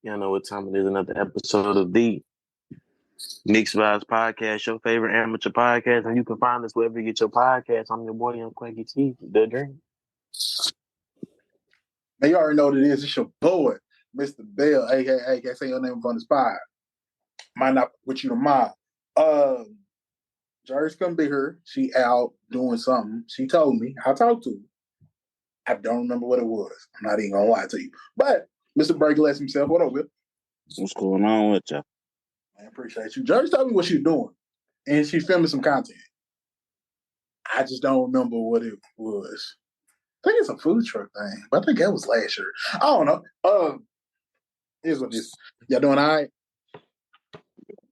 Y'all know what time it is. Another episode of the Mixed Vibes Podcast, your favorite amateur podcast. And you can find us wherever you get your podcast. I'm your boy, Quaggy, The Dream. Now, you already know what it is. It's your boy, Mr. Bell, aka can't say your name on the spot. Might not put you to mind. Jerry's gonna be here. She out doing something. She told me. I talked to her. I don't remember what it was. I'm not even gonna lie to you. But Mr. Burgless himself, what up, Will? What's going on with you? I appreciate you. Jerry's told me what she's doing. And she's filming some content. I just don't remember what it was. I think it's a food truck thing, but I think that was last year. I don't know. Here's what this. Y'all doing all right?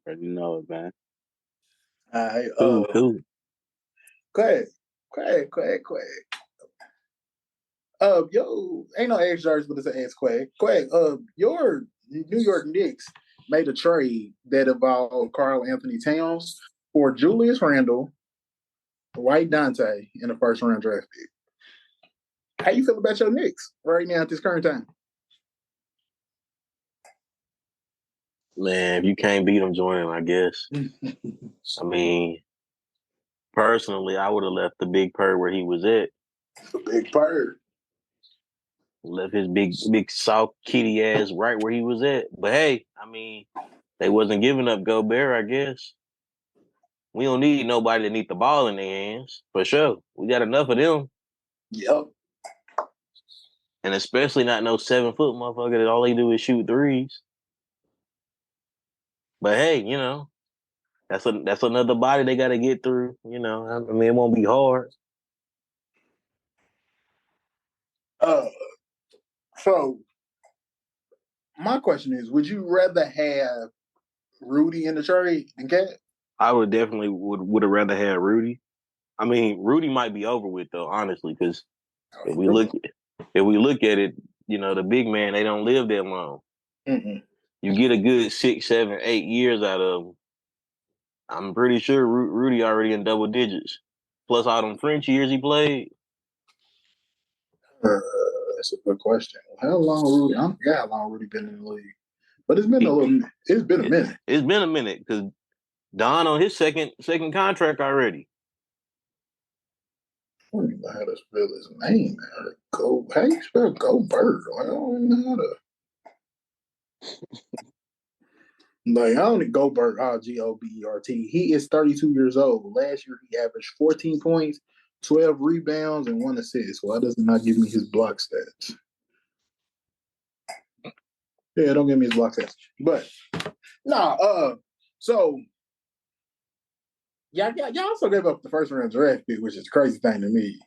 Already know it, man. All right. Cool. Quag. Yo, ain't no X Jerry's, but it's an X Quag. Quag, your New York Knicks made a trade that involved Karl Anthony Towns for Julius Randle, White Dante, in the first round draft pick. How you feel about your Knicks right now at this current time? Man, if you can't beat them, join them, I guess. I mean, personally, I would have left the Big Purr where he was at. The Big Purr. Left his big soft kitty ass right where he was at. But hey, I mean, they wasn't giving up Gobert, I guess. We don't need nobody to need the ball in their hands, for sure. We got enough of them. Yep. And especially not no 7-foot motherfucker that all they do is shoot threes. But hey, you know, that's another body they got to get through. You know, I mean, it won't be hard. So my question is, would you rather have Rudy in the trade than Cat? I would definitely would have rather had Rudy. I mean, Rudy might be over with though, honestly, because if we look at it, you know, the big man, they don't live that long. Mm-mm. You get a good 6, 7, 8 years out of them. I'm pretty sure Rudy already in double digits. Plus all them French years he played. That's a good question. How long Rudy? I forgot how long Rudy been in the league, but it's been a minute. It's been a minute because Don on his second contract already. I don't even know how to spell his name. How you spell Gobert? I don't even know how to. Like, I don't Gobert, Gobert. He is 32 years old. Last year, he averaged 14 points, 12 rebounds, and 1 assist. Why does it not give me his block stats? Yeah, don't give me his block stats. But, so, y'all also gave up the first round draft pick, which is a crazy thing to me.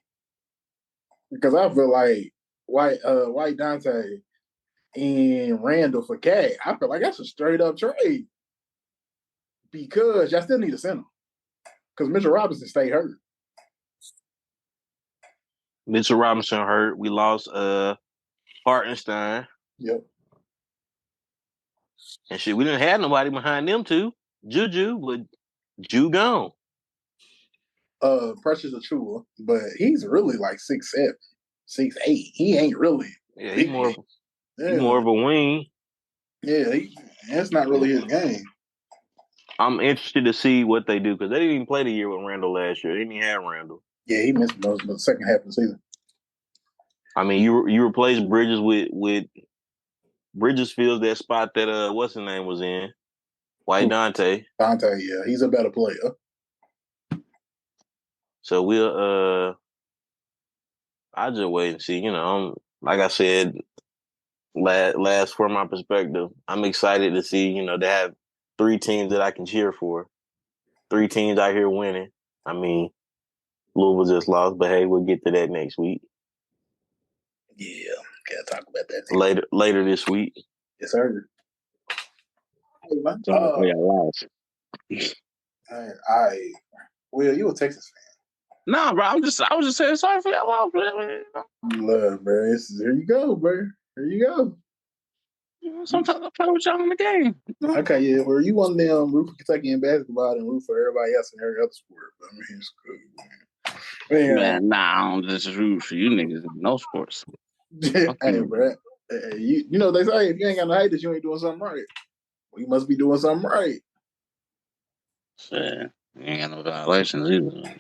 Because I feel like White Dante and Randall for Cat, I feel like that's a straight up trade. Because y'all still need a center. Because Mitchell Robinson stayed hurt. Mitchell Robinson hurt. We lost Hartenstein. Yep. And shit, we didn't have nobody behind them two. Juju, but Ju gone. Precious Achua, but he's really like 6'7", 6'8". He ain't really. Yeah, he's more of a wing. Yeah, that's not really his game. I'm interested to see what they do because they didn't even play the year with Randall last year. They didn't even have Randall. Yeah, he missed the second half of the season. I mean, you replace Bridges with Bridges fills that spot that what's his name was in. White Dante. Dante, yeah, he's a better player. So we'll I'll just wait and see. You know, like I said, last from my perspective, I'm excited to see, you know, they have 3 teams that I can cheer for. 3 teams out here winning. I mean, Louisville just lost, but hey, we'll get to that next week. Yeah, gotta talk about that later this week. Yes, sir. Will, you a Texas fan? Nah, bro. I was just saying sorry for y'all, bro. Love, bro. Here you go, bro. Here you go. Sometimes I play with y'all in the game. Okay, yeah. Well, you one of them root for Kentucky in basketball and root for everybody else in every other sport. I mean, it's good, man. Nah, I don't just root for you niggas in no sports. Hey, bro. You know they say if you ain't got no haters, you ain't doing something right. Well, you must be doing something right. Shit, you ain't got no violations either.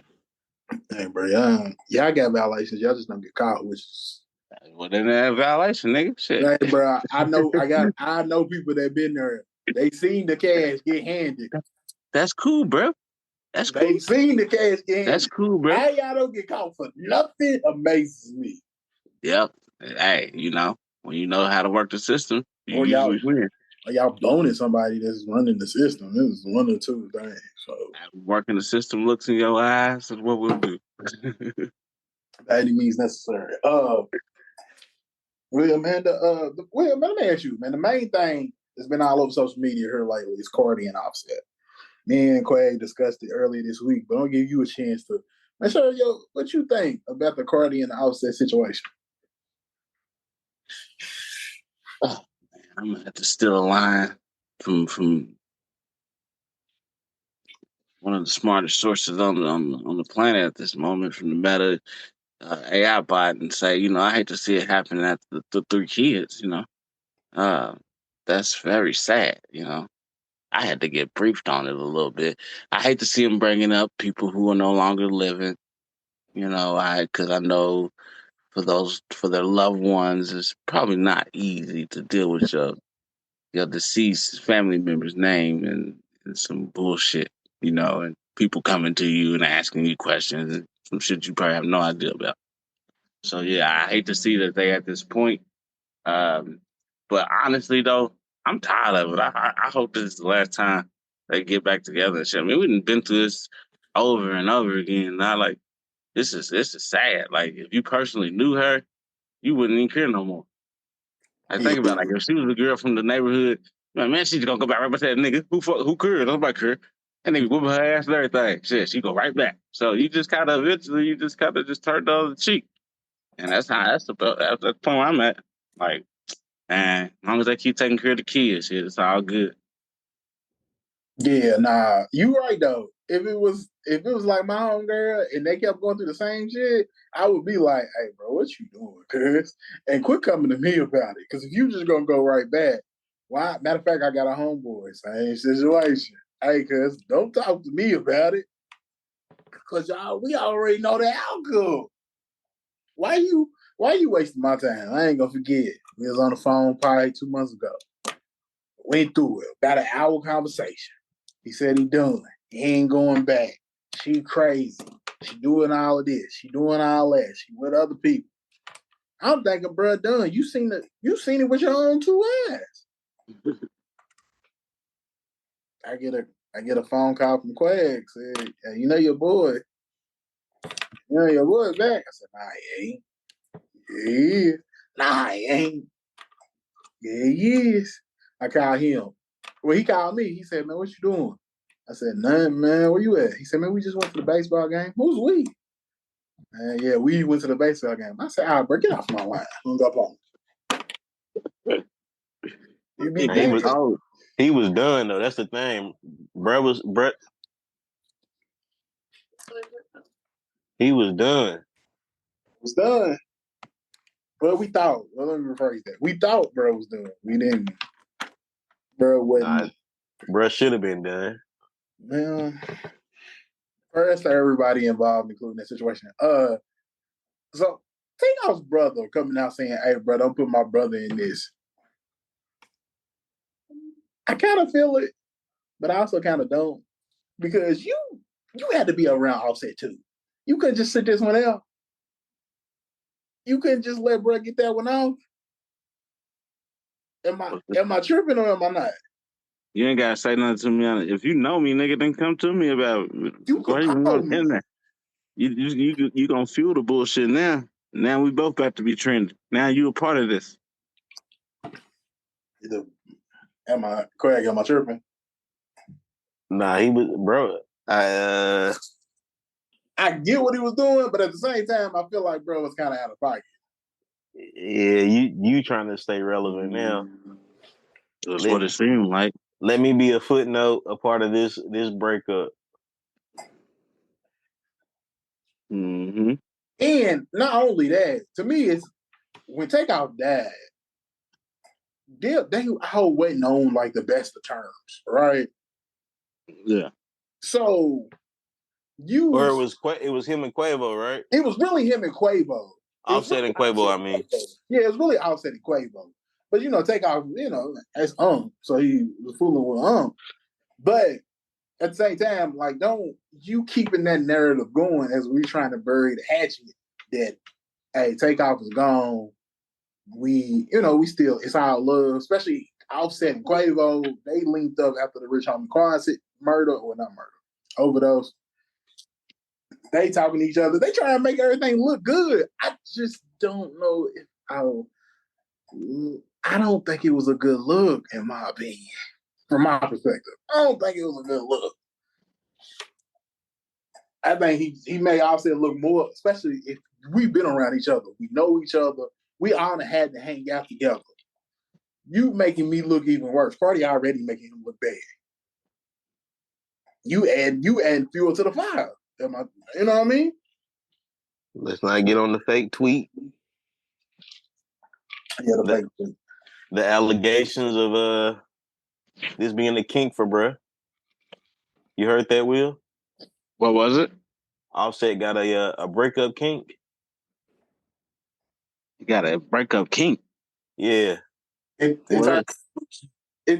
Hey, bro, y'all got violations. Y'all just don't get caught, which is. Well, then that violation, nigga. Shit. Hey, bro, I know people that been there. They seen the cash get handed. That's cool, bro. That's cool. They seen the cash get handed. That's cool, bro. How y'all don't get caught for nothing amazes me. Yep. Hey, you know, when you know how to work the system, you Or y'all usually win. Or y'all boning somebody that's running the system. It was one or two things. So working the system looks in your eyes is what we'll do. by any means necessary. Well, man, let me ask you, man. The main thing that's been all over social media here lately is Cardi and Offset. Me and Quag discussed it earlier this week, but I'll give you a chance to. Man, sure, what you think about the Cardi and the Offset situation? Oh, man, I'm gonna have to steal a line from one of the smartest sources on the planet at this moment, from the Meta AI bot, and say, you know, I hate to see it happen at the three kids. You know, uh, that's very sad. You know, I had to get briefed on it a little bit. I hate to see them bringing up people who are no longer living. You know, because I know for their loved ones, it's probably not easy to deal with your deceased family member's name and some bullshit, you know, and people coming to you and asking you questions and some shit you probably have no idea about. So yeah, I hate to see that they at this point. Um, but honestly though, I'm tired of it. I hope this is the last time they get back together and shit. I mean, we've been through this over and over again. Now, like this is sad. Like if you personally knew her, you wouldn't even care no more. I Yeah, think about it, like if she was a girl from the neighborhood, man, she's gonna go back right back to that nigga. Who cares? Nobody care. And nigga whooping her ass and everything. Shit, she go right back. So you just kind of eventually, you just kind of just turn the other cheek, and that's the point where I'm at. Like, man, as long as they keep taking care of the kids, shit, it's all good. yeah, nah, you right though. If it was like my home girl and they kept going through the same shit, I would be like, "Hey, bro, what you doing, cuz?" And quit coming to me about it. Because if you just gonna go right back, why? Matter of fact, I got a homeboy, same situation. Hey, cuz, don't talk to me about it, because we already know the outcome. Why you wasting my time? I ain't gonna forget. We was on the phone probably 2 months ago. Went through it, about an hour conversation. He said he done. He ain't going back. She crazy. She doing all of this. She doing all that. She with other people. I'm thinking, bro, done. You seen it with your own two eyes. I get a phone call from Quag. Said, hey, you know your boy. You know your boy back. I said, nah, he ain't. Yeah, he is. Nah, he ain't. Yeah, he is. I called him. Well, he called me. He said, man, what you doing? I said, nothing, man. Where you at? He said, man, we just went to the baseball game. Who's we? Yeah, we went to the baseball game. I said, all right, bro, get off my line. Hung up on him. You be Nah, he was thinking. he was done though. That's the thing. Brett. He was done. Was done. Well, we thought. Well, let me rephrase that. We thought bro was done. We didn't. Bro Nah, wasn't. Brett should have been done. Man, first for everybody involved, including that situation. So Tino's brother coming out saying, "Hey, bro, don't put my brother in this." I kind of feel it, but I also kind of don't, because you had to be around Offset too. You couldn't just sit this one out. You couldn't just let bro get that one off. Am I tripping or am I not? You ain't gotta say nothing to me on it. If you know me, nigga, then come to me about it. You Go could ahead and call go me. in there. You gonna fuel the bullshit now. Now we both got to be trending. Now you a part of this. Am I correct? Am I tripping? Nah, he was bro. I get what he was doing, but at the same time, I feel like bro was kind of out of pocket. Yeah, you trying to stay relevant now. That's Let what it seemed like. let me be a footnote, a part of this breakup. Mm-hmm. And not only that, to me, it's when Takeoff died. they all waiting on like the best of terms, right? Yeah. So Or it was him and Quavo, right? it was really him and Quavo. Offset and Quavo, I mean. Yeah, it was really Offset and Quavo. But Takeoff, as so he was fooling with But at the same time, like, don't you keeping that narrative going as we trying to bury the hatchet that, hey, Takeoff is gone. We still, it's our love, especially Offset and Quavo. They linked up after the Rich Homie Quad murder, or not murder, overdose. They talking to each other. They trying to make everything look good. I just don't know if I don't think it was a good look, in my opinion, from my perspective. I don't think it was a good look. I think he made Offset look more, especially if we've been around each other. We know each other. We all had to hang out together. You making me look even worse. Cardi already making him look bad. You add fuel to the fire. You know what I mean? Let's not get on the fake tweet. Yeah, the fake tweet. The allegations of this being a kink for bruh. You heard that, Will? What was it? Offset got a breakup kink. You got a breakup kink. Yeah. It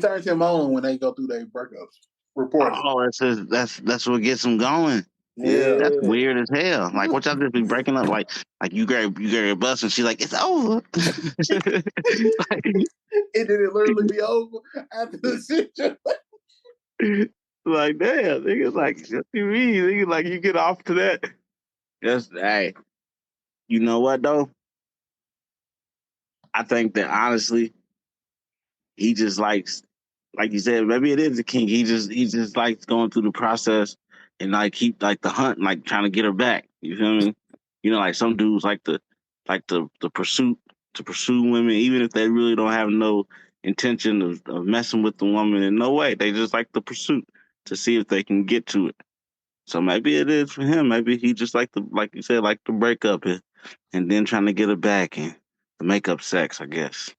turns him on when they go through their breakups. Reported. Oh, that's what gets them going. Yeah. That's weird as hell. Like, what y'all just be breaking up? Like you grab your bus and she's like, it's over. Like, and then it literally be over after the situation. Like, damn, niggas, like, what you mean? Niggas, like, you get off to that. Just, hey, you know what though? I think that honestly, he just likes, like you said, maybe it is a kink. He just likes going through the process and like keep like the hunt, like trying to get her back. You feel me? Like some dudes like the pursuit to pursue women, even if they really don't have no intention of messing with the woman in no way. They just like the pursuit to see if they can get to it. So maybe it is for him. Maybe he just like you said, like the breakup and then trying to get her back and the makeup sex, I guess.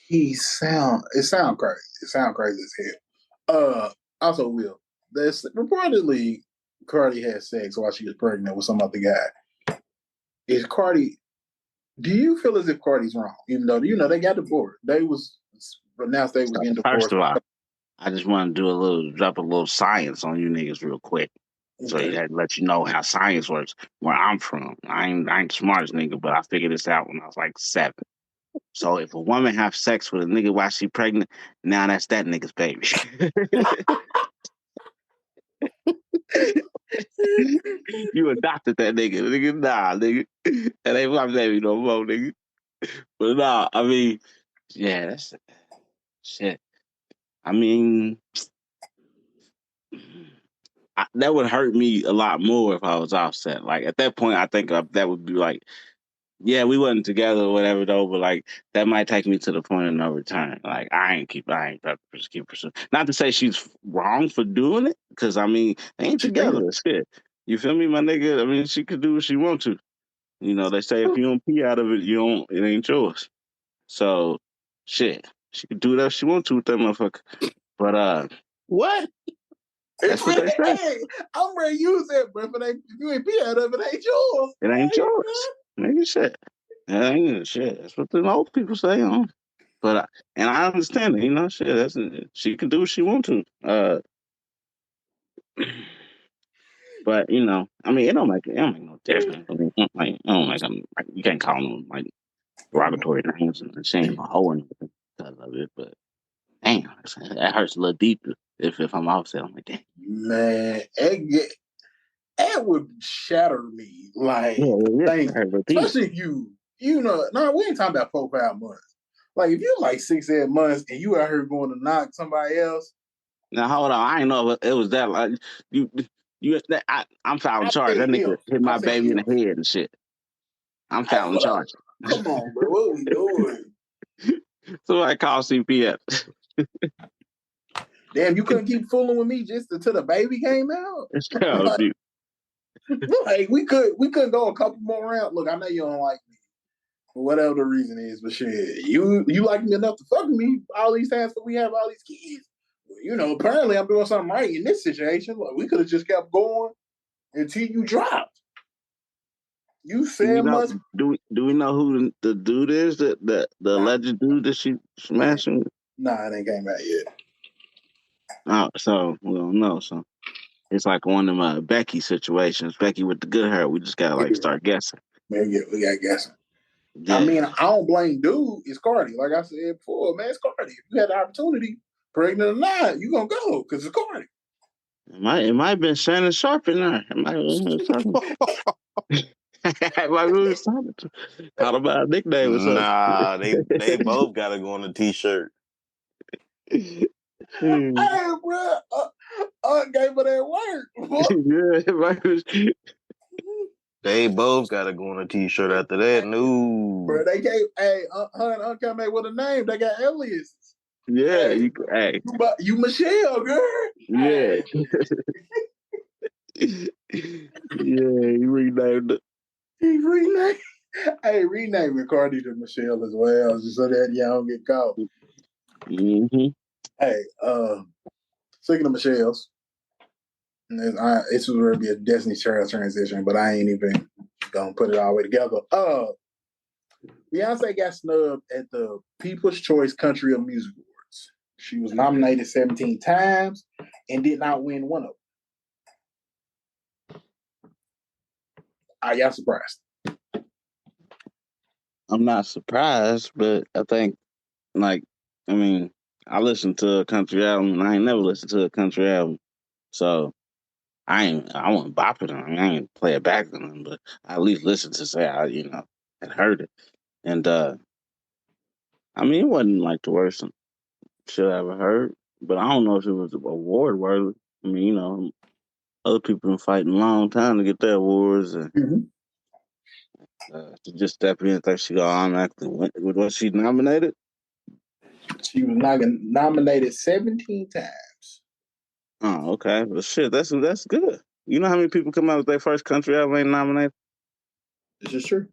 It sound crazy. It sound crazy as hell. Also, Will, there's reportedly Cardi had sex while she was pregnant with some other guy. Is Cardi? Do you feel as if Cardi's wrong? Even though they got divorced, they was announced they was getting divorced. First of all, I just want to drop a little science on you niggas real quick. Okay. So that let you know how science works where I'm from. I ain't the smartest nigga, but I figured this out when I was like 7. So if a woman have sex with a nigga while she pregnant, now that's that nigga's baby. You adopted that nigga. Nigga, nah, nigga. That ain't my baby no more, nigga. But nah, I mean, yeah, that's shit. I mean, that would hurt me a lot more if I was Offset. Like at that point, I think that would be like, yeah, we wasn't together or whatever though, but like that might take me to the point of no return. Like I ain't keep pursuing. Not to say she's wrong for doing it, because I mean they ain't together. Shit, you feel me, my nigga? I mean she could do what she want to. They say if you don't pee out of it, it ain't yours. So shit, she could do whatever she want to with that motherfucker. But what? That's what they say. Hey, I'm ready to use that, bro. If you ain't pee out of it, ain't yours. It ain't yours. Nigga, shit. That ain't shit. That's what the old people say, But and I understand it, shit. She can do what she want to. But I mean, it don't make no difference. I mean, like, I don't like, you can't call them like derogatory names and shame a hoe and because of it. But damn, that hurts a little deeper. If I'm Offset, I'm like, damn. Man, it would shatter me. Like, especially if we ain't talking about 4-5 months. Like, if you're like 6-8 months and you out here going to knock somebody else. Now hold on, I ain't know if it was that. Like I'm filing charge. That nigga hit my baby in the head and shit. I'm filing charge. Come on, bro. What are we doing? Somebody call CPS. Damn, you couldn't keep fooling with me just until the baby came out. Like we couldn't go a couple more rounds. Look, I know you don't like me, whatever the reason is, but shit, you like me enough to fuck with me all these times, but we have all these kids. You know, apparently I'm doing something right in this situation. Like, we could have just kept going until you dropped. You said much. Do we know who the dude is that the alleged dude that she smashing? Nah, it ain't came out yet. Oh, so we don't know. So it's like one of them Becky situations. Becky with the good hair. We just gotta like start guessing. Man, we got guessing. Yeah. I mean, I don't blame dude. It's Cardi. Like I said before, man, it's Cardi. If you had the opportunity, pregnant or not, you gonna go because it's Cardi. It might have been Shannon Sharp in there. It might have been talking. Like we was talking to. Called him by a nickname or something. Nah, they both gotta go on the t-shirt. Hey, bro, gave her that work. Yeah, right. They both gotta go on a t-shirt after that. No. Bro, they gave her and came with a name. They got aliases. Yeah, hey, you Michelle, girl. Yeah. Yeah, he renamed it. He renamed. Hey, rename Cardi to Michelle as well, just so that y'all don't get caught. Mm-hmm. Hey, speaking of Michelle's, this was going to be a Destiny Child transition, but I ain't even gonna put it all the way together. Beyonce got snubbed at the People's Choice Country of Music Awards. She was nominated 17 times and did not win one of them. Are y'all surprised? I'm not surprised, but I think, I listened to a country album, and I ain't never listened to a country album, so I wasn't bopping them. I ain't play it back to them, but I at least listened to say I, had heard it, and it wasn't like the worst shit I ever heard, but I don't know if it was award worthy. Other people been fighting a long time to get their awards, and to just step in and think she got automatically win. Was she nominated? She was nominated 17 times. Oh, okay. Well, shit, that's good. You know how many people come out with their first country album ain't nominated? This is true.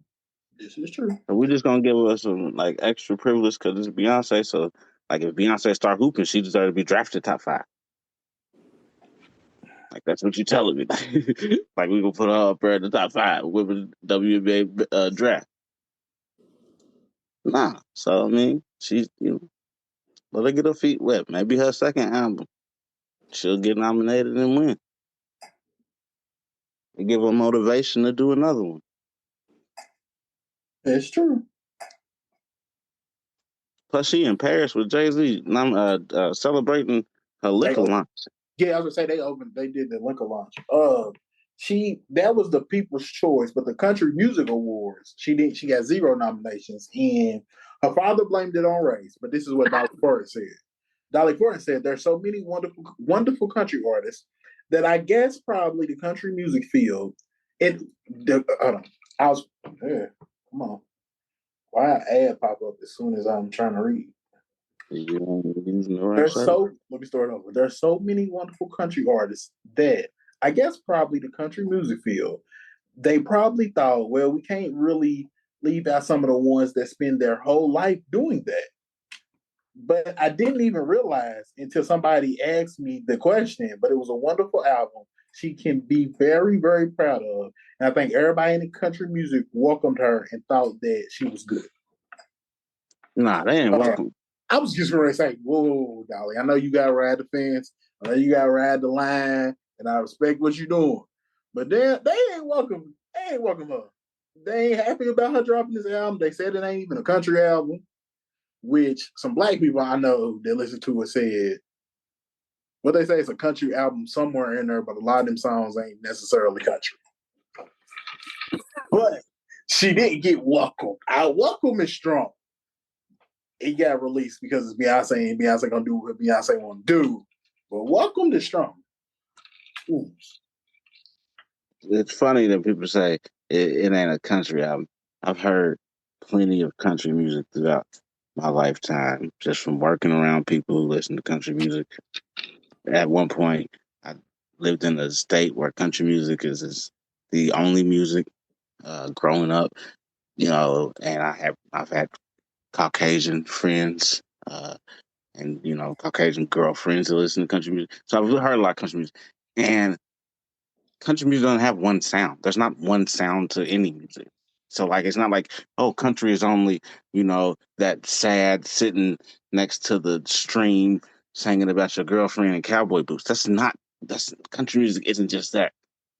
So we just gonna give us some like extra privilege because it's Beyonce. So like if Beyonce start hooping, she deserves to be drafted top 5. Like that's what you telling me. Like we gonna put her up there at the top 5 with the WNBA draft. Nah. So she's let her get her feet wet. Maybe her second album, she'll get nominated and win. And give her motivation to do another one. It's true. Plus, she in Paris with Jay-Z, celebrating her liquor launch. Yeah, I was gonna say they did the liquor launch. That was the People's Choice, but the Country Music Awards, she got 0 nominations, and her father blamed it on race. But this is what Dolly Parton said. Dolly Parton said there's so many wonderful country artists that I guess probably the country music field. Come on. Why an ad pop up as soon as I'm trying to read? Let me start over. There's so many wonderful country artists that I guess probably the country music field, they probably thought, well, we can't really leave out some of the ones that spend their whole life doing that. But I didn't even realize until somebody asked me the question, but it was a wonderful album she can be very, very proud of. And I think everybody in the country music welcomed her and thought that she was good. Nah, they ain't welcome. I was just going to say, whoa, Dolly, I know you got to ride the fence. I know you got to ride the line, and I respect what you're doing. But they ain't welcome. They ain't welcome her. They ain't happy about her dropping this album. They said it ain't even a country album, which some black people I know that listen to it said, what they say is a country album somewhere in there, but a lot of them songs ain't necessarily country. But she didn't get welcomed. Our welcome is strong. It got released because it's Beyonce and Beyonce gonna do what Beyonce want to do. But welcome is strong. Ooh. It's funny that people say it ain't a country album. I've heard plenty of country music throughout my lifetime, just from working around people who listen to country music. At one point, I lived in a state where country music is the only music growing up. And I've had Caucasian friends, and Caucasian girlfriends that listen to country music. So I've heard a lot of country music, and country music doesn't have one sound. There's not one sound to any music. So like it's not like, oh, country is only, that sad sitting next to the stream singing about your girlfriend and cowboy boots. That's country music isn't just that.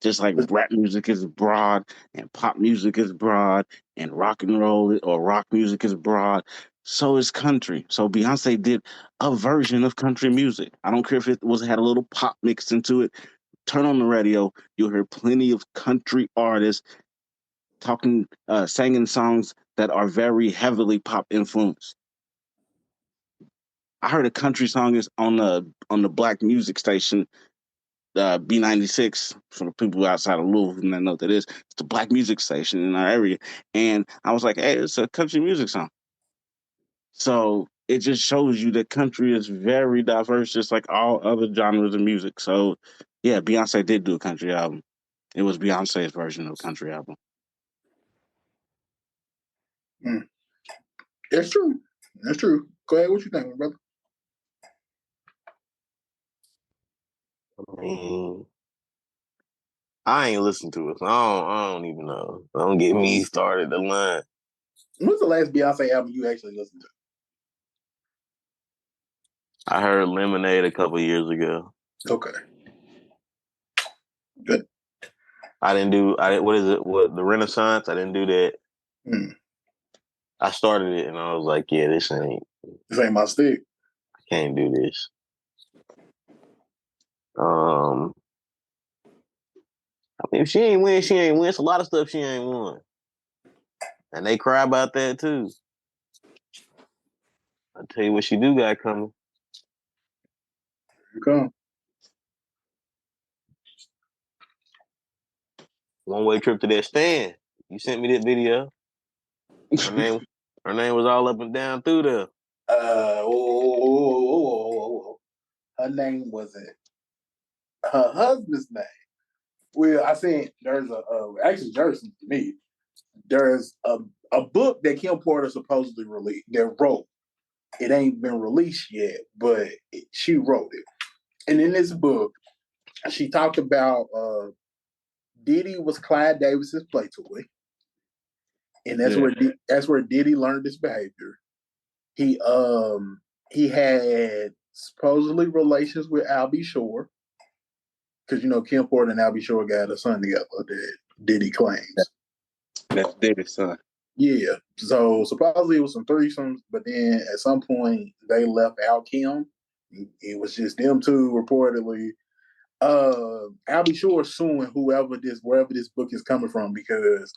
Just like rap music is broad and pop music is broad and rock and roll or rock music is broad, so is country. So Beyonce did a version of country music. I don't care if it had a little pop mixed into it. Turn on the radio, you'll hear plenty of country artists singing songs that are very heavily pop influenced. I heard a country song is on the black music station, B96, for the people outside of Louisville who don't know what that is. It's the black music station in our area, and I was like, "Hey, it's a country music song." So it just shows you that country is very diverse, just like all other genres of music. So yeah, Beyonce did do a country album. It was Beyonce's version of a country album. That's true. That's true. Go ahead. What you think, brother? I mean, I ain't listened to it, so I don't even know. Don't get me started the line. When's the last Beyonce album you actually listened to? I heard Lemonade a couple years ago. Okay. Good. What is it? What, the Renaissance? I didn't do that. I started it and I was like, yeah, this ain't my stick. I can't do this. I mean, if she ain't win, she ain't win. It's a lot of stuff she ain't won. And they cry about that too. I'll tell you what she do got coming. Here you come. One-way trip to that stand. You sent me that video. Her name was all up and down through there. Her name wasn't her husband's name. Well, I said there's actually Jersey to me. There's a book that Kim Porter supposedly wrote. It ain't been released yet, but she wrote it. And in this book, she talked about Diddy was Clyde Davis's play toy. And that's where Diddy learned his behavior. He had supposedly relations with Albie Shore. Because Kim Porter and Albie Shore got a son together that Diddy claims. That's Diddy's son. Yeah. So supposedly it was some threesomes, but then at some point they left out Kim. It was just them two reportedly. Albie Shore suing wherever this book is coming from because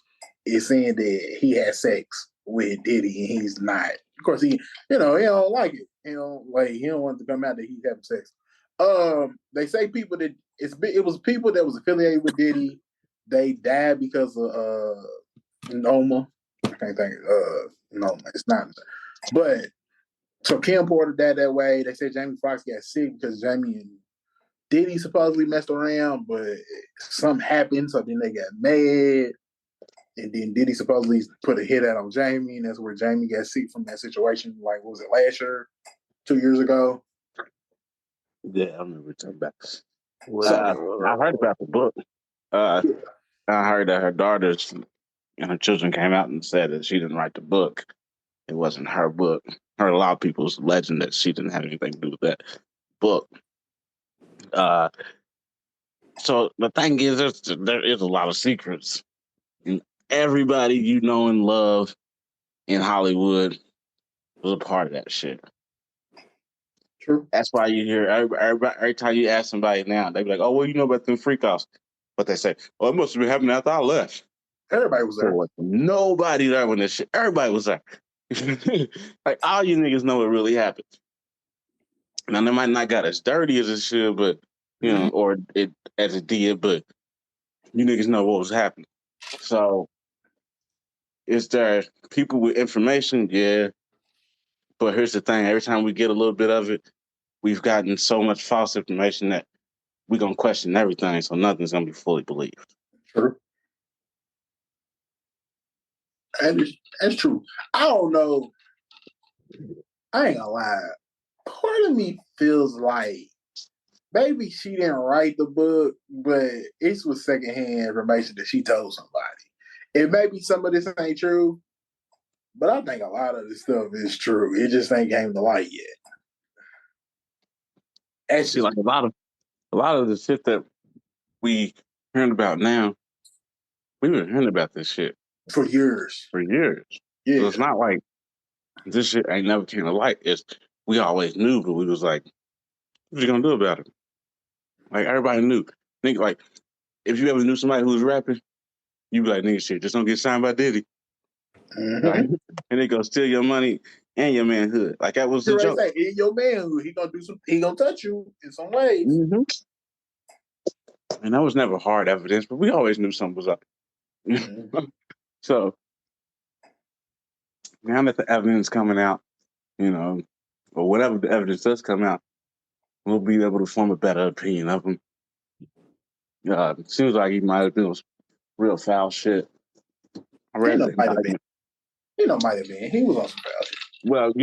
it's saying that he had sex with Diddy and he's not. Of course, he don't like it. He don't want it to come out that he's having sex. They say people that it was people that was affiliated with Diddy. They died because of Noma. I can't think. Noma. It's not. But so Kim Porter died that way. They said Jamie Foxx got sick because Jamie and Diddy supposedly messed around, but something happened, so then they got mad. And then Diddy supposedly put a hit out on Jamie, and that's where Jamie got sick from that situation. Like, what was it, last year? 2 years ago? Yeah, I remember talking about this. I heard about the book. I heard that her daughters and her children came out and said that she didn't write the book. It wasn't her book. Heard a lot of people's legend that she didn't have anything to do with that book. So the thing is, there is a lot of secrets. And everybody you know and love in Hollywood was a part of that shit. True. That's why you hear every time you ask somebody now, they be like, "Oh, well, you know about them freak offs," but they say, "Oh, it must have been happening after I left." Everybody was there. So, nobody there when this shit. Everybody was there. Like all you niggas know what really happened. Now they might not got as dirty as it should, but or it as it did, but you niggas know what was happening. So, is there people with information? Yeah. But here's the thing: every time we get a little bit of it, we've gotten so much false information that we're gonna question everything, so nothing's gonna be fully believed. True. And that's true. I don't know. I ain't gonna lie. Part of me feels like maybe she didn't write the book, but it was secondhand information that she told somebody. And maybe some of this ain't true, but I think a lot of this stuff is true. It just ain't came to light yet. That's See, like a lot of the shit that we hearing about now, we've been hearing about this shit for years. Yeah. So it's not like this shit ain't never came to light. It's we always knew, but we was like, what you gonna do about it? Like everybody knew. Think like if you ever knew somebody who was rapping, you be like, nigga, shit, just don't get signed by Diddy. Mm-hmm. Right? And they gonna steal your money and your manhood. Like that was the joke. Say, in your manhood, he gonna touch you in some ways. Mm-hmm. And that was never hard evidence, but we always knew something was up. Mm-hmm. So now that the evidence coming out, or whatever the evidence does come out, we'll be able to form a better opinion of him. It seems like he might have been real foul shit. I read that. Might have been. Might have been. He was on some foul shit. Well,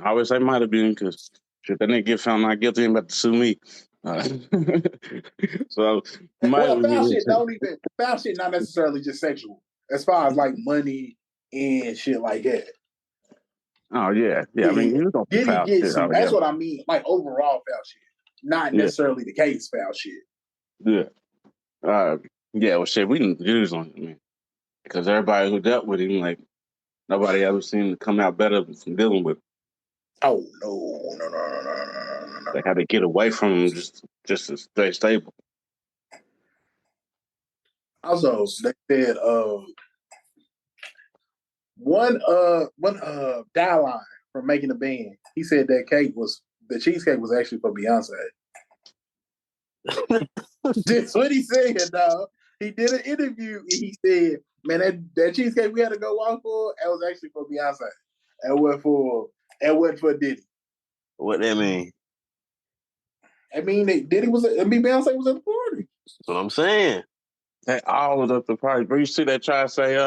I always say might have been because shit, that nigga get found not guilty and about to sue me. So foul shit not necessarily just sexual. As far as like money and shit like that. Oh yeah. I mean, he was on foul shit. That's what I mean. Like overall foul shit, not necessarily the case foul shit. Yeah. Well, shit, we didn't use on him because everybody who dealt with him, like nobody ever seemed to come out better from dealing with him. Oh no. They had to get away from him just to stay stable. Also, they said one dial line from making the band. He said that the cheesecake was actually for Beyonce. That's what he said, dog. He did an interview and he said, man, that cheesecake we had to go walk for, that was actually for Beyonce. It wasn't for Diddy. What that mean? I mean, Beyonce was at the party. That's what I'm saying. They all was at the party. But you see that try to say,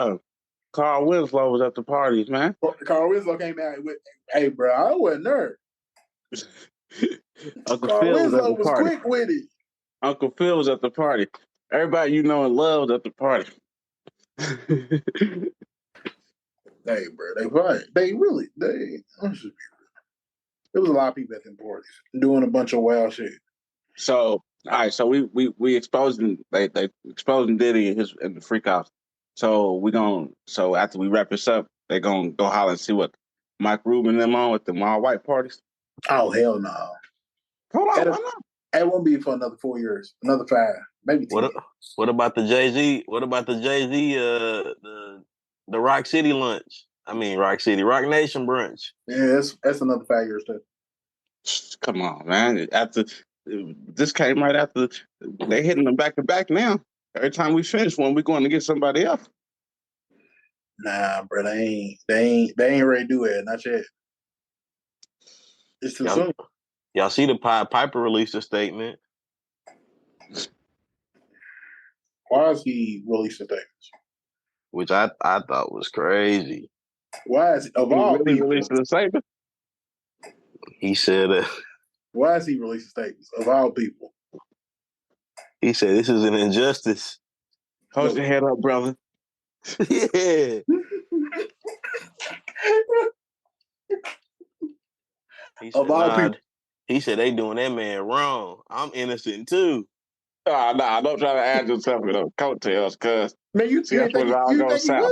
Carl Winslow was at the parties, man. Carl Winslow came out with, hey, bro, I wasn't there. Uncle Carl Phil Winslow was quick with it. Uncle Phil was at the party. Everybody you know and love was at the party. Hey, bro, there was a lot of people at them parties doing a bunch of wild shit. So, all right, so we exposing they exposing Diddy and the freak offs. So after we wrap this up, they gonna go holler and see what Mike Rubin and them on with them all white parties. Oh hell no! Hold on, why not? It won't be for another 4 years, another 5, maybe 10. What about the Jay-Z? What about the Jay-Z? The Rock City lunch. I mean, Rock Nation brunch. Yeah, that's another 5 years too. Come on, man! After this came right after they hitting them back to back now. Every time we finish one, we're going to get somebody else. Nah, bro, they ain't ready to do it. Not yet. It's too soon. Y'all see the Pied Piper released a statement. Why is he releasing statements? Which I thought was crazy. Why is of all people releasing a statement? He said, why is he releasing statements of all people? He said, this is an injustice. Hold your head up, brother. Yeah. He said, of all people. He said, they doing that man wrong. I'm innocent too. Nah, don't try to add yourself in those coattails, cuz. Man, you think he wasn't?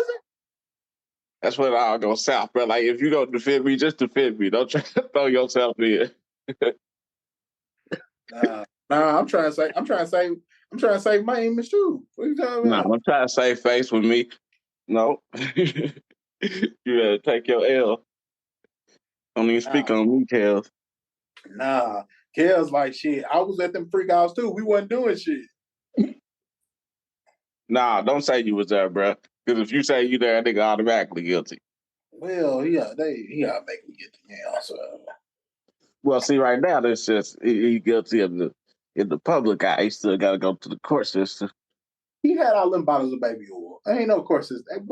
That's when it all goes south, bro. Like, if you don't defend me, just defend me. Don't try to throw yourself in. Nah, I'm trying to save my image too. What are you talking about? Nah, I'm trying to save face with me. No. You better take your L. Don't even speak on me, Kels. Nah. Kels like shit. I was at them freak outs too. We wasn't doing shit. Nah, don't say you was there, bro. Because if you say you there, nigga automatically guilty. Well, he gotta make me get the so. Well, see, right now, that's just he guilty of in the public eye. He still got to go to the court system. He had all them bottles of baby oil. I ain't no court system.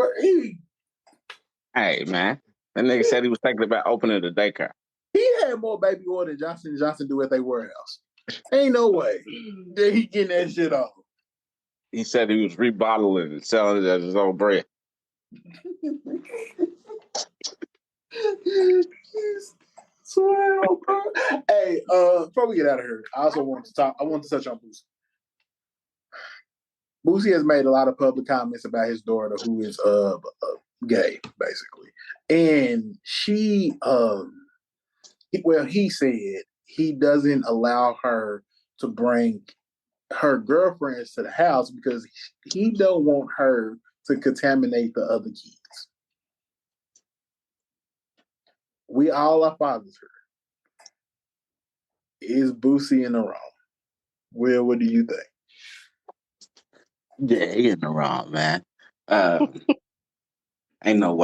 Hey, man. That nigga said he was thinking about opening the daycare. He had more baby oil than Johnson & Johnson do at their warehouse. Ain't no way that he getting that shit off. He said he was rebottling and selling it as his own brand. Swear, bro. Hey, before we get out of here, I also want to touch on Boosie. Boosie has made a lot of public comments about his daughter, who is gay, basically, and she he said he doesn't allow her to bring her girlfriends to the house because he don't want her to contaminate the other kids. We all are fathers here. Is Boosie in the wrong? Will, what do you think? Yeah, he in the wrong, man. Ain't no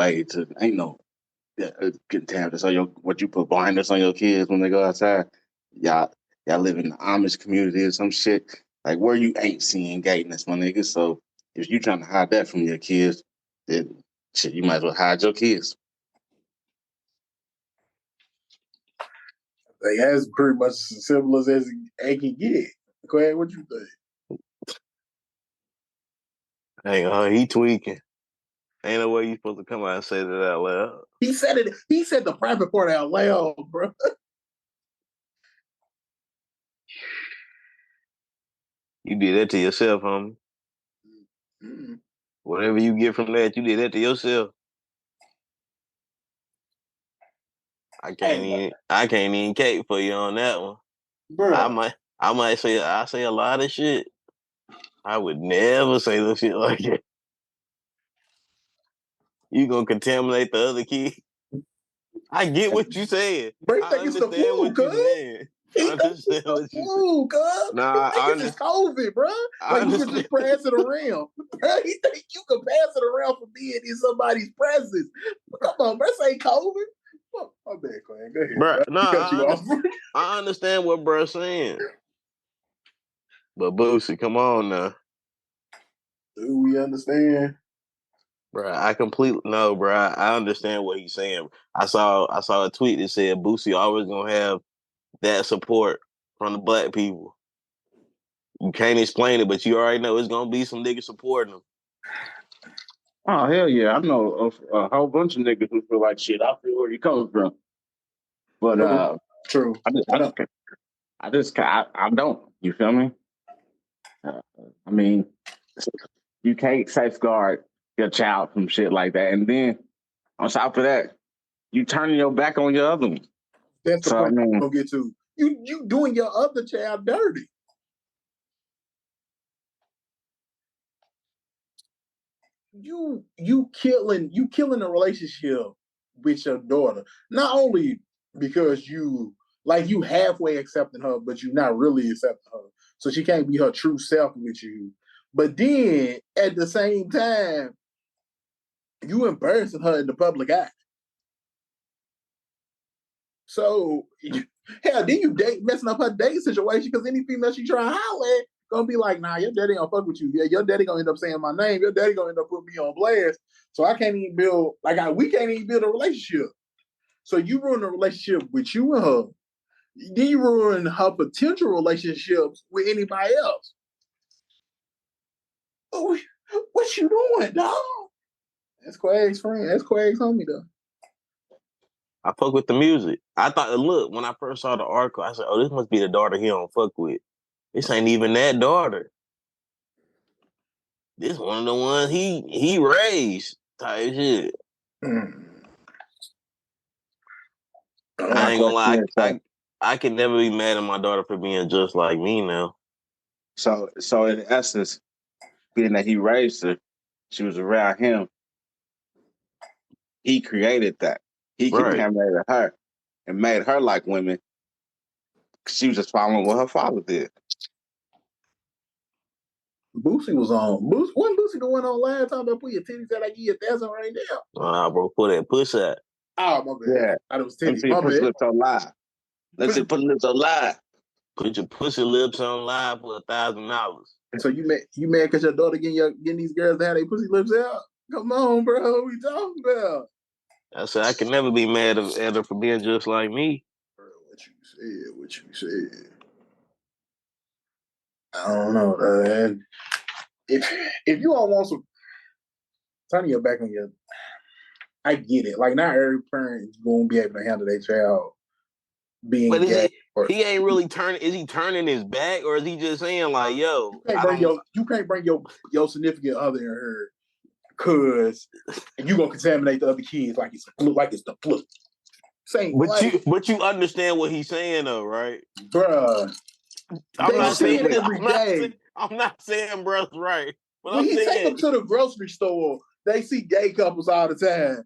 contaminants on what you put blinders on your kids when they go outside. Y'all live in the Amish community or some shit. Like where you ain't seeing gayness, my nigga. So if you trying to hide that from your kids, then shit, you might as well hide your kids. Like, that's pretty much as simple as it can get. Quag, what you think? Hang on, he tweaking. Ain't no way you supposed to come out and say that out loud. He said it. He said the private part out loud, bro. You did that to yourself, homie. Mm-hmm. Whatever you get from that, you did that to yourself. I can't even cape for you on that one. Bro. I might say a lot of shit. I would never say the shit like that. You gonna contaminate the other kid? I get what you saying. Bro, he I think it's the understand flu, what you cuz. saying. He I understand what you saying. cuz. Nah, He think it's COVID, bro. I Like you can understand. just pass it around. Bro, he think you can pass it around for being in somebody's presence. Come on, bro. Say COVID. Oh, my bad, Clan. Go ahead, Bro, bro. Cut you off. I understand what bro's saying. But Boosie, come on now. Do we understand? Bro, I completely no, bro. I understand what he's saying. I saw a tweet that said Boosie always gonna have that support from the black people. You can't explain it, but you already know it's gonna be some niggas supporting him. Oh hell yeah, I know a whole bunch of niggas who feel like shit. I feel where you coming from, but True. I don't. You feel me? I mean, you can't safeguard your child from shit like that, and then on top of that, you turning your back on your other one. That's the point I'm gonna get to. You doing your other child dirty. You killing a relationship with your daughter. Not only because you halfway accepting her, but you're not really accepting her. So she can't be her true self with you. But then at the same time, you embarrassing her in the public eye. So hell, then you messing up her dating situation because any female she try to holler at gonna be like, nah, your daddy gonna fuck with you. Yeah, your daddy gonna end up saying my name. Your daddy gonna end up putting me on blast. So I can't even build we can't even build a relationship. So you ruin a relationship with you and her. Then you ruin her potential relationships with anybody else. Oh, what you doing, dog? That's Quag's friend. That's Quag's homie, though. I fuck with the music. I thought, look, when I first saw the article, I said, oh, this must be the daughter he don't fuck with. This ain't even that daughter. This one of the ones he raised type shit. Mm. I ain't gonna lie. I can never be mad at my daughter for being just like me now. So in essence, being that he raised her, she was around him. He created that. He contaminated her and made her like women. She was just following what her father did. Boosie was on. Wasn't Boosie the one on live talking about put your titties out? I give you 1,000 right now. Nah, bro, put that push out. Oh, my bad. Yeah. I was titties. My bad. Lips on live. Let's just put lips on live. Put your pussy lips on live for $1,000. So you mad because your daughter getting these girls to have their pussy lips out? Come on, bro. What we talking about? I said I can never be mad at her for being just like me. What you said. I don't know, man. If you all want some, turn your back on your. I get it. Like not every parent is going to be able to handle their child being But gay. he ain't really turning. Is he turning his back, or is he just saying like, "Yo, you can't bring your significant other in here, cause you gonna contaminate the other kids like it's the flu." Same, but you understand what he's saying though, right? Bruh. They see it every day. I'm not saying bruh's right. But when he take them to the grocery store, they see gay couples all the time.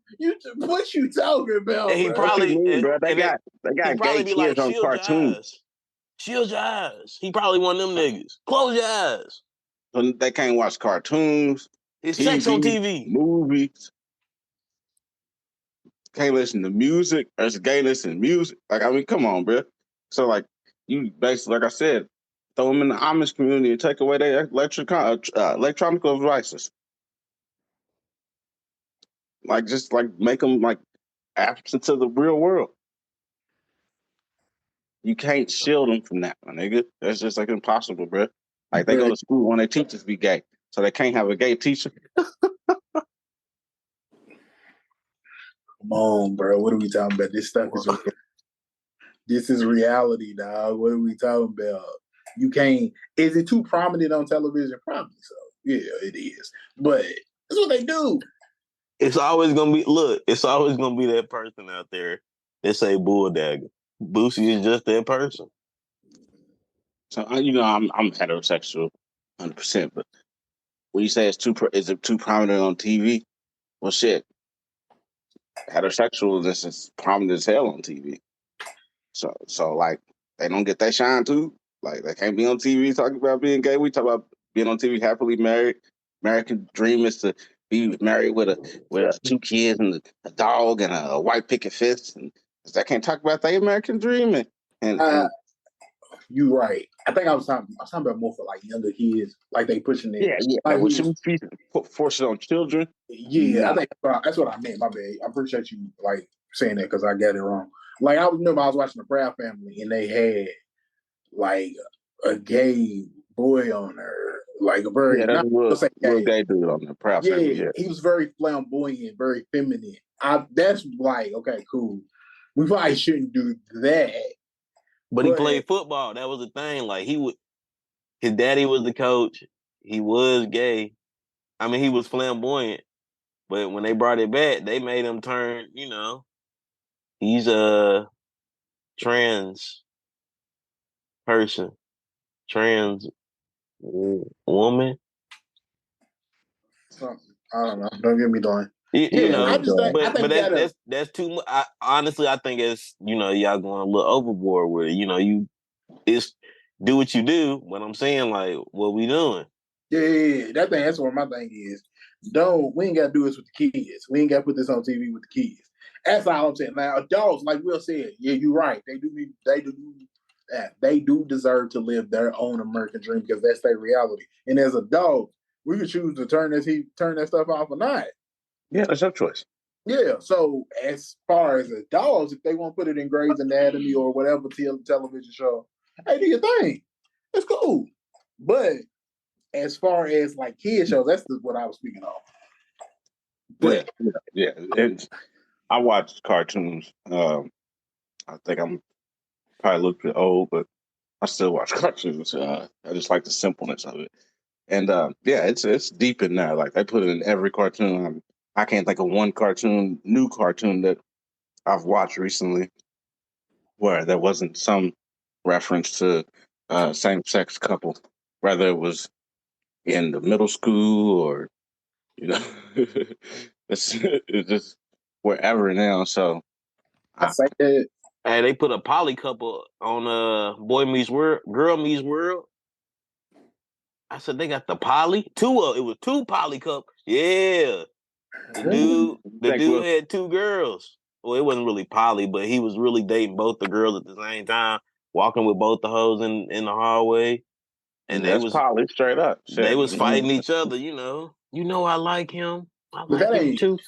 What you talking about? And he bro? probably, bro? They got gay kids like, on cartoons. Shield your eyes. He probably one of them niggas. Close your eyes. So they can't watch cartoons. It's TV, sex on TV. Movies. Can't listen to music. There's gay listen to music. Like, I mean, come on, bro. So, like, you basically, like I said, throw them in the Amish community and take away their electronic devices. Like, just like make them like absent to the real world. You can't shield them from that, my nigga. That's just like impossible, bro. Like they go to school when their teachers be gay, so they can't have a gay teacher. Come on, bro. What are we talking about? This stuff is this is reality, dog. What are we talking about? You can't. Is it too prominent on television? Probably so. Yeah, it is. But that's what they do. It's always gonna be It's always gonna be that person out there that say bull dagger. Boosie is just that person. So I'm heterosexual, 100%. But when you say is it too prominent on TV? Well, shit, heterosexualness is prominent as hell on TV. So like they don't get that shine too. Like they can't be on TV talking about being gay. We talk about being on TV happily married. American dream is to be married with 2 kids and a dog and a white picket fence. And they can't talk about their American dream and you right. I think I was talking about more for like younger kids, like they pushing it. Yeah. Like we should force it on children. Yeah, no. I think that's what I meant. My bad. I appreciate you like saying that because I got it wrong. Like I remember I was watching the Proud Family and they had like a gay boy on there, like a very real gay dude on the Proud Family. Yeah, he was very flamboyant, very feminine. That's like okay, cool. We probably shouldn't do that. But he played football. That was the thing. Like his daddy was the coach. He was gay. I mean, he was flamboyant. But when they brought it back, they made him turn. He's a trans person, trans woman. I don't know. Don't get me going. I just think, but that's too much. Honestly, I think it's y'all going a little overboard with it. It's do what you do. What I'm saying, like, what we doing? Yeah. That's what my thing is. We ain't got to do this with the kids. We ain't got to put this on TV with the kids. That's all I'm saying. Now, adults, like Will said, yeah, you're right. They do deserve to live their own American dream because that's their reality. And as adults, we can choose to turn that stuff off or not. Yeah, that's your choice. Yeah. So as far as adults, if they want to put it in Grey's Anatomy or whatever television show, hey, do your thing. It's cool. But as far as like kid shows, that's what I was speaking of. But yeah. I watch cartoons. I think I'm probably a little bit old, but I still watch cartoons. I just like the simpleness of it. And it's deep in there. Like they put it in every cartoon. I can't think of one new cartoon that I've watched recently where there wasn't some reference to same-sex couple, whether it was in the middle school or it's just wherever now. So I say that. Hey, they put a poly couple on Boy Meets World, Girl Meets World. I said they got the poly. It was 2 poly couples. Yeah. The dude had 2 girls. Well, it wasn't really poly, but he was really dating both the girls at the same time, walking with both the hoes in the hallway. And they was poly straight up. They was fighting each other, You know I like him. I like him too.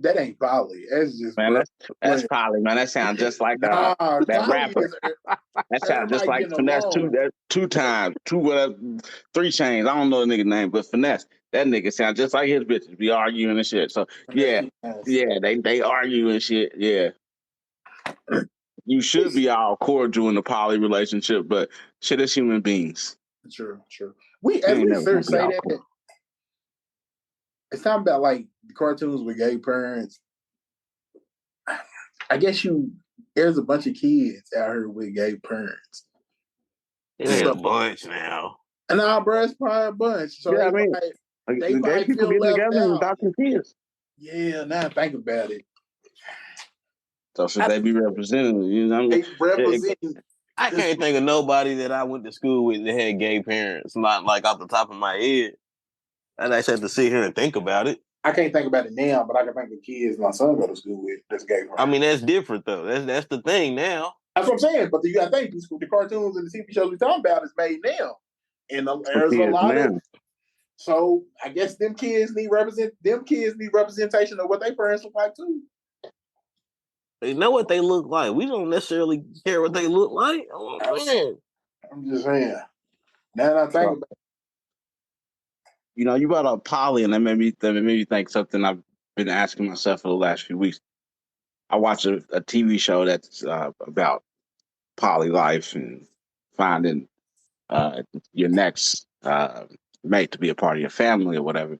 That ain't poly. That's just Man, that's probably, man. That sounds just like nah. that Poly rapper. is That sounds just everybody like getting finesse along. two times, three chains. I don't know the nigga name, but finesse. That nigga sounds just like his bitches. Be arguing and shit. So yeah, they argue and shit. Yeah, you should be all cordial in a poly relationship, but shit is human beings. True. You As ain't we never gonna be say all that, cool. it's not about like the cartoons with gay parents. I guess there's a bunch of kids out here with gay parents. It ain't a bunch now. Nah, bro, it's probably a bunch. So Yeah, I mean, they gay probably people feel get left together and out. adopt kids. Yeah, now I think about it. So should they be represented? You know, They representing. I can't think of nobody that I went to school with that had gay parents. Not like off the top of my head. I'd actually have to sit here and think about it. I can't think about it now, but I can think of kids my son go to school with that's gay parents. I mean, that's different though. That's the thing now. That's what I'm saying. But you got to think the cartoons and the TV shows we talking about is made now, and there's a lot of. So I guess them kids need representation of what their parents look like too. They know what they look like. We don't necessarily care what they look like. Oh, man. I'm just saying. Now that I think about it. You know, you brought up poly, and that made me think something I've been asking myself for the last few weeks. I watch a TV show that's about poly life and finding your next mate to be a part of your family or whatever.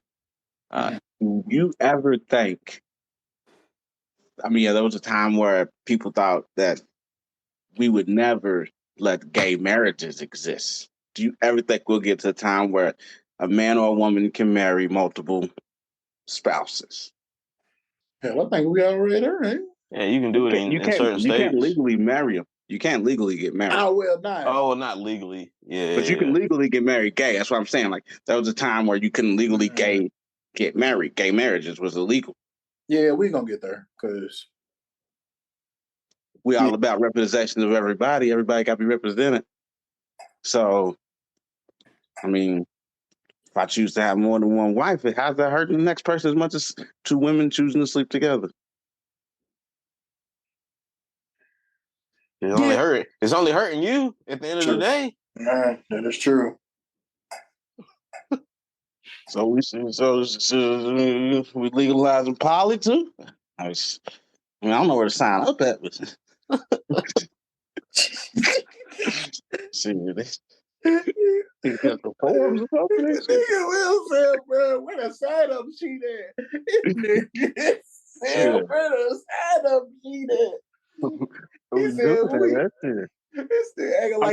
Do you ever think? I mean, there was a time where people thought that we would never let gay marriages exist. Do you ever think we'll get to a time where a man or a woman can marry multiple spouses? Hell, I think we already there, right? Yeah, you can do it in certain states. You can't legally marry them. You can't legally get married. Oh, well, not. Oh, not legally. Yeah. But you can legally get married gay. That's what I'm saying. Like, there was a time where you couldn't legally get married. Gay marriages was illegal. Yeah, we're going to get there because we all about representation of everybody. Everybody got to be represented. So, I mean, if I choose to have more than one wife, how's that hurting the next person as much as two women choosing to sleep together? It's only hurting you at the end of the day. Nah, that is true. So we legalizing poly too? I don't know where to sign up at. But see, you got the forms or something. Nigga Will said, bro, where the sign up sheet at? Nigga said, where the sign up sheet at? He said,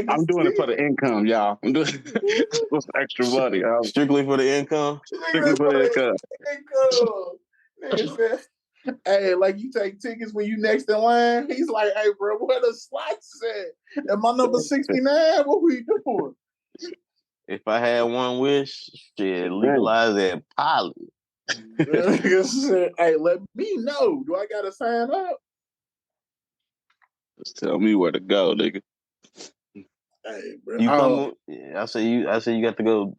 I'm doing it for the income, y'all. I'm doing it for extra money. Strictly for the income. Strictly for the income. Nigga said, hey, like you take tickets when you next in line. He's like, hey, bro, where the slots at? Am I number 69? What we doing? If I had one wish, shit, legalize that poly. Hey, let me know. Do I gotta sign up? Just tell me where to go, nigga. Hey, bro. You come. I say you got to go.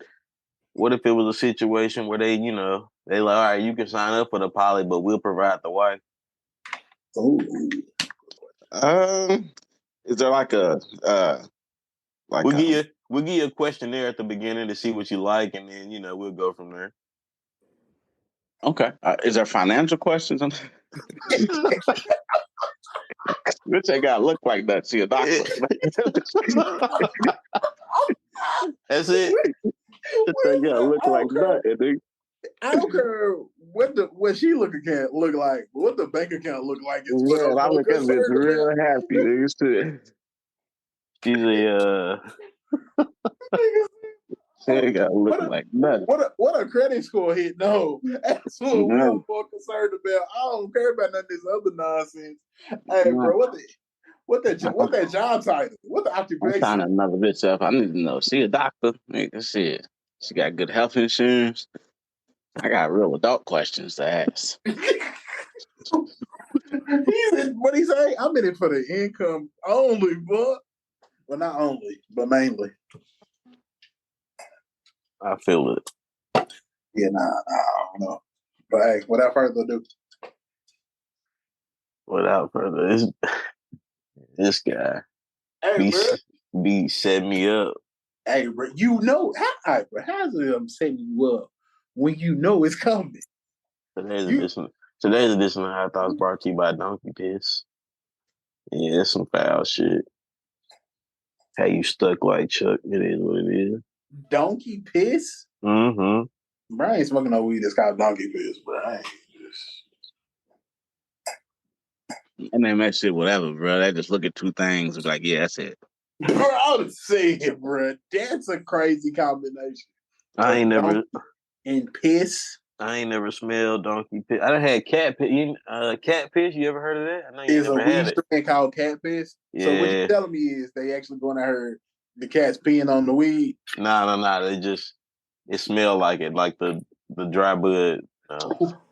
What if it was a situation where they like, all right, you can sign up for the poly, but we'll provide the wife. Oh. Is there like a we'll give you a questionnaire at the beginning to see what you like, and then we'll go from there. Okay. Is there financial questions on? Bitch ain't gotta look like that. See a doctor. That's it. Bitch gotta look like that, dude. I don't care what she look like, but what the bank account look like is what I'm look at this real happy, dude. She's a She gotta look like nothing. What a credit score hit? No, that's what we're more concerned about. I don't care about none of this other nonsense. Hey, bro, what that job title? What the occupation? I'm signing another bitch up. I need to know. She a doctor, nigga. Shit. She got good health insurance. I got real adult questions to ask. What he say? I'm in it for the income only, but well, not only, but mainly. I feel it. Yeah, I don't know. But hey, without further ado, without further, this guy Hey, be bro. be setting me up. Hey, bro. You know how's it setting you up when you know it's coming? Today's edition of Hot Thoughts brought to you by Donkey Piss. Yeah, it's some foul shit. How you stuck like Chuck? It is what it is. Donkey piss? Mm-hmm. Bro, I ain't smoking no weed that's called donkey piss, bro. I ain't just... And they make shit whatever, bro. They just look at two things and be like, yeah, that's it. Bro, I would say it, bro. That's a crazy combination. I ain't never and piss. I ain't never smelled donkey piss. I done had cat piss. Cat piss. You ever heard of that? I know you Is a never had weed it. strain called cat piss. Yeah. So what you're telling me is they actually going out here, the cat's peeing on the weed? Nah. It smelled like it, like the dry bud.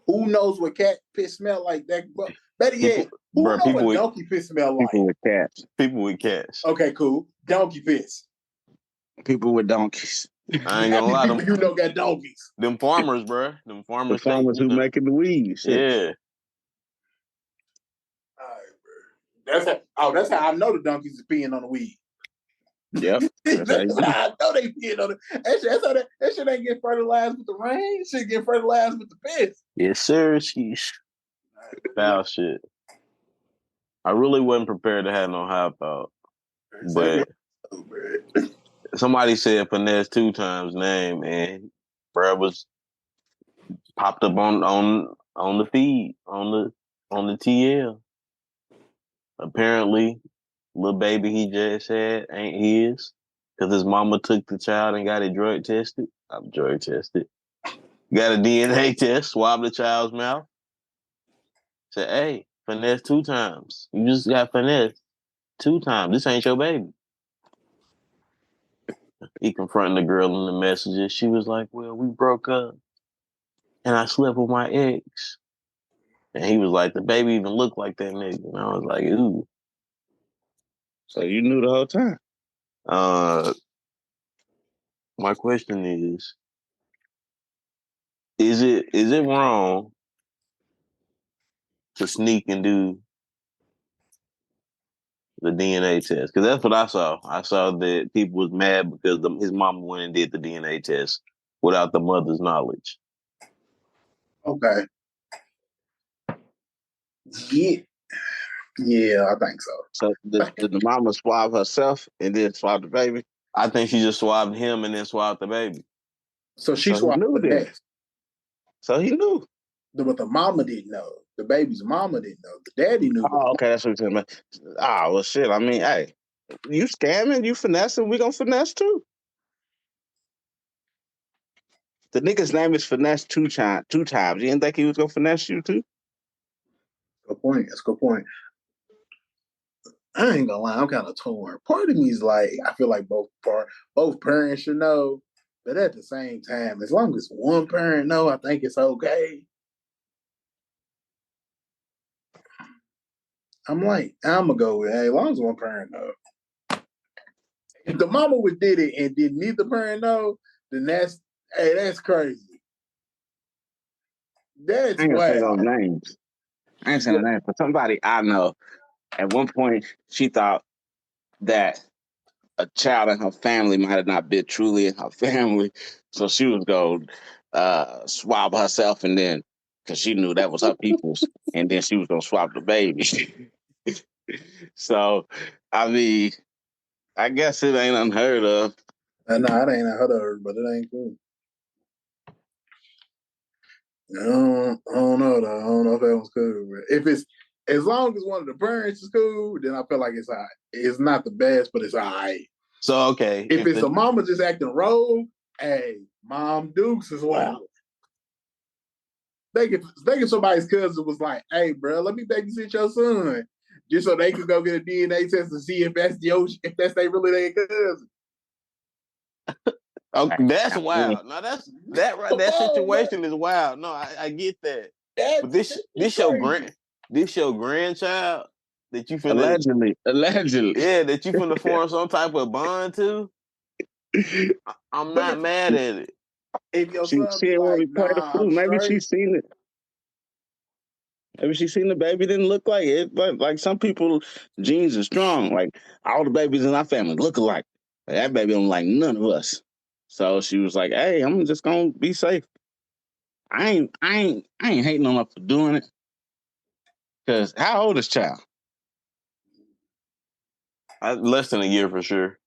Who knows what cat piss smell like? That, but better yet, who knows what donkey piss smell like? People with cats. People with cats. Okay, cool. Donkey piss. People with donkeys. I ain't gonna lie. People you know got donkeys. Them farmers, bro. Them farmers. The farmers who making the weed. Shit. Yeah. All right, bro. That's how I know the donkeys is peeing on the weed. Yep. That's how I know they peeing on it. That shit ain't get fertilized with the rain. Shit get fertilized with the piss. Yes, sir. Sheesh. Foul shit. I really wasn't prepared to have no high thought. But somebody said finesse 2 times name, and bro was popped up on the feed on the TL. Apparently, little baby he just had ain't his because his mama took the child and got it drug tested. I'm drug tested. Got a DNA test, swabbed the child's mouth. Said, "Hey, finesse 2 times. You just got finesse 2 times. This ain't your baby." He confronted the girl in the messages. She was like, "Well, we broke up, and I slept with my ex." And he was like, "The baby even looked like that nigga." And I was like, "Ooh." So you knew the whole time. My question is it wrong to sneak and do the DNA test? Because that's what I saw. I saw that people was mad because his mama went and did the DNA test without the mother's knowledge. Okay. Yeah, I think so. So did the mama swab herself and then swab the baby? I think she just swabbed him and then swabbed the baby. So she swabbed the ass. So he knew. But the mama didn't know. The baby's mama didn't know. The daddy knew. Oh, okay, that's what you're saying. Ah, well, shit. I mean, hey, you scamming, you finessing, we gonna finesse too. The nigga's name is Finesse 2 times. You didn't think he was gonna finesse you too? Good point. That's a good point. I ain't gonna lie, I'm kind of torn. Part of me is like, I feel like both parents should know, but at the same time, as long as one parent know, I think it's okay. I'm gonna go with, hey, as long as one parent know. If the mama would did it and did neither parent know, then that's crazy. That's I ain't gonna say wow. those names. I ain't saying the names, but somebody I know at one point she thought that a child in her family might have not been truly in her family, so she was going swab herself, and then because she knew that was her people's, and then she was gonna swab the baby. So, I mean, I guess it ain't unheard of. No, it ain't unheard of, but it ain't cool. I don't know though. I don't know if that was cool. But if it's as long as one of the parents is cool, then I feel like it's all right. It's not the best, but it's all right. So okay, if it's a mama just acting rogue, hey, Mom Dukes is wild. Think if somebody's cousin was like, "Hey, bro, let me babysit your son," just so they could go get a DNA test to see if that's they really their cousin. Okay, that's wild. No, that situation is wild. No, I get that. But this your grandchild that you finna allegedly. Yeah, that you finna form some type of bond to. I'm not mad at it. If your she son didn't want like, to play the fool. Maybe she seen it. Maybe she seen the baby didn't look like it, but like some people, genes are strong. Like all the babies in our family look alike. Like, that baby don't like none of us. So she was like, "Hey, I'm just gonna be safe. I ain't hating on her for doing it. Cause how old is child? Less than a year for sure.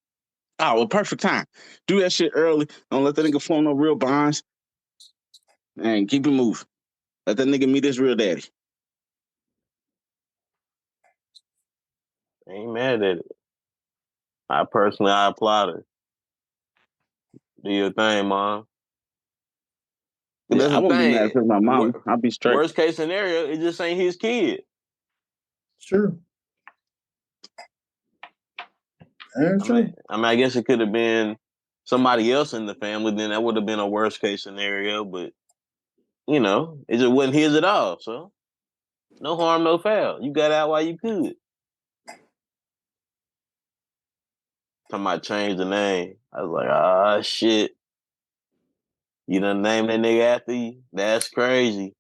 Oh, well, perfect time. Do that shit early. Don't let that nigga form no real bonds, and keep it moving. Let that nigga meet his real daddy. I ain't mad at it. I applaud her. Do your thing, mom. Yeah, That's I the won't be mad if thing. it's my mom. I'll be straight. Worst case scenario, it just ain't his kid. Sure. That's true. I guess it could have been somebody else in the family. Then that would have been a worst case scenario. But it just wasn't his at all. So no harm, no foul. You got out while you could. Talking about change the name. I was like, ah, shit. You done named that nigga after you? That's crazy.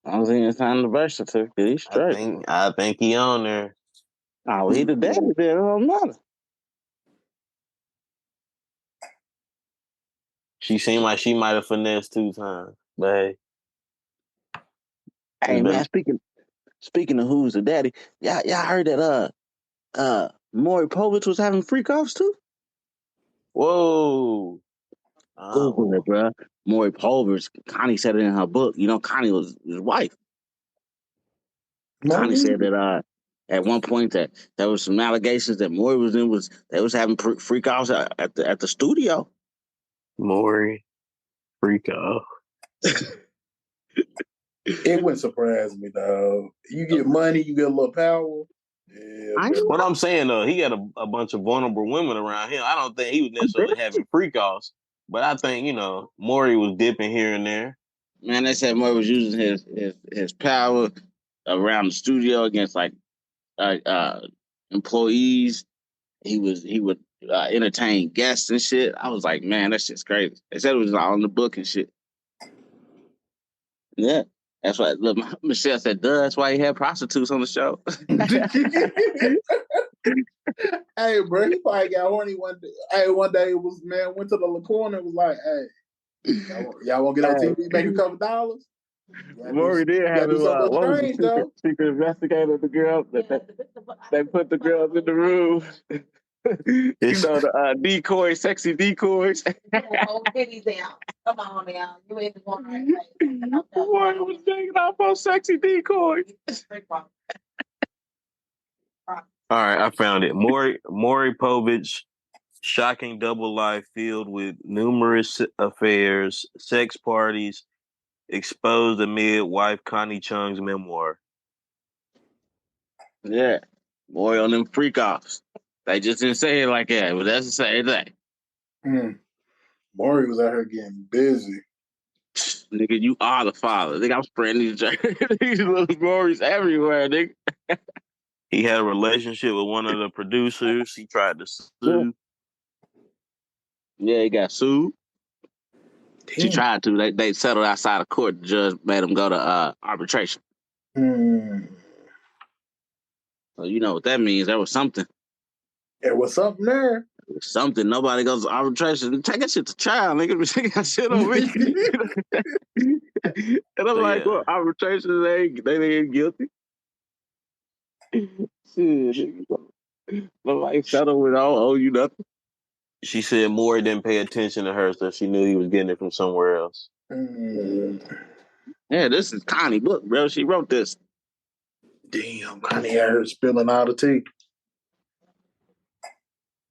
I don't think it's on the birth certificate. He's straight. I think he on there. Oh, well, he the daddy there. It don't matter. She seemed like she might have finessed 2 times. But hey, Hey man, speaking of who's the daddy, y'all heard that Maury Povich was having freak offs too? whoa. Google it, bro. Maury Povich. Connie said it in her book. You know, Connie was his wife. Connie said that at one point that there was some allegations that Maury they was having freak offs at the studio. Maury, freak off. It wouldn't surprise me, though. You get money, you get a little power. Yeah, What I'm saying though, he got a bunch of vulnerable women around him. I don't think he was necessarily having freak offs, but I think Maury was dipping here and there. Man, they said Maury was using his power around the studio against like employees. He would entertain guests and shit. I was like, man, that shit's crazy. They said it was all in the book and shit. Yeah, that's why. Look, Michelle said, "Duh." That's why he had prostitutes on the show. Hey, bro, he probably got horny one day. Hey, one day it was went to the corner and was like, "Hey, y'all want to get on TV, make a couple dollars?" Maury did have him. What was the secret investigator? The girl they put the girls in the room. The decoys, sexy decoys. Come on now, you ain't the one. Maury was taking off on sexy decoys. All right, I found it. Maury Povich, shocking double life filled with numerous affairs, sex parties, exposed amid wife Connie Chung's memoir. Yeah, Maury on them freak offs. They just didn't say it like that, but that's the same thing. Maury was out here getting busy. Nigga, you are the father. Nigga, I'm spreading these little Maury's everywhere, nigga. He had a relationship with one of the producers. He tried to sue. Yeah, he got sued. She tried to. They settled outside of court. The judge made him go to arbitration. So you know what that means. There was something. There was something there. Something. Nobody goes to arbitration. Take that shit to trial, nigga. Take that shit on me. And I'm like, well, arbitration, they ain't guilty. Shit, nobody settled with all owe you nothing. She said Maury didn't pay attention to her, so she knew he was getting it from somewhere else. Yeah, this is Connie book, bro. She wrote this. Damn, Connie out here spilling all the tea.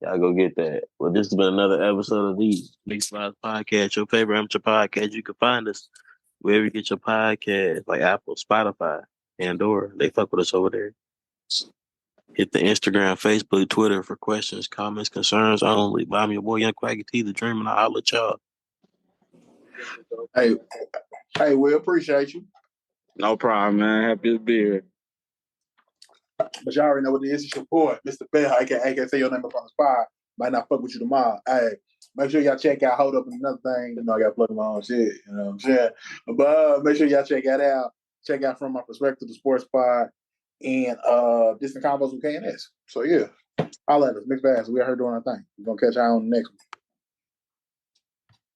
Y'all go get that. Well, this has been another episode of the Mixed Vibes Podcast, your favorite amateur podcast. You can find us wherever you get your podcast, like Apple, Spotify, Pandora. They fuck with us over there. Hit the Instagram, Facebook, Twitter for questions, comments, concerns only. I'm your boy, Young Quaggy T, the Dream, and I'll let y'all. Hey, we appreciate you. No problem, man. Happy to be here. But y'all already know what it is. It's your boy, Mr. Bell. I can't say your name up on the spot. might not fuck with you tomorrow. Hey, make sure y'all check out Hold Up and Another Thing. You know, I got to plug my own shit. You know what I'm saying? But make sure y'all check that out. Check out From My Perspective, the Sports Pod, and Distant Combos with KNS. So, yeah, I'll let us. Mixed Bags. We out here doing our thing. We're going to catch y'all on the next one.